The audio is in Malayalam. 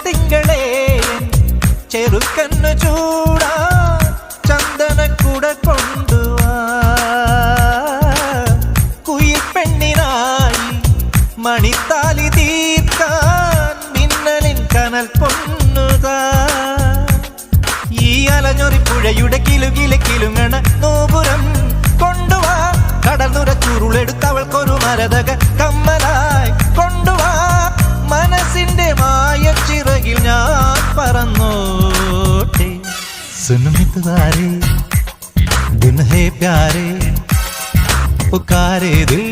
തിങ്കളേ ചെറുക്കന്നു ചൂടാ ചന്ദനക്കുട കൊണ്ടുവാ കുയിൽ പെണ്ണിനായി മണിത്താലി തീർക്കാൻ മിന്നലിൻ കനൽ പൊന്നുതാ ഈ അലഞ്ഞൊറി പുഴയുടെ കിലുകിലെ കിലുങ്ങണ നോപുരം കൊണ്ടുവാ കടൽ നുര ചുരുളെടുത്തവൾക്കൊരു മരതക കമ്മലായി കൊണ്ടുവാ മനസ്സിന്റെ മായ ചിറകിൽ ഞാൻ പറന്നോട്ടെ सुन मितवारे दिन है प्यारे पुकारे दिल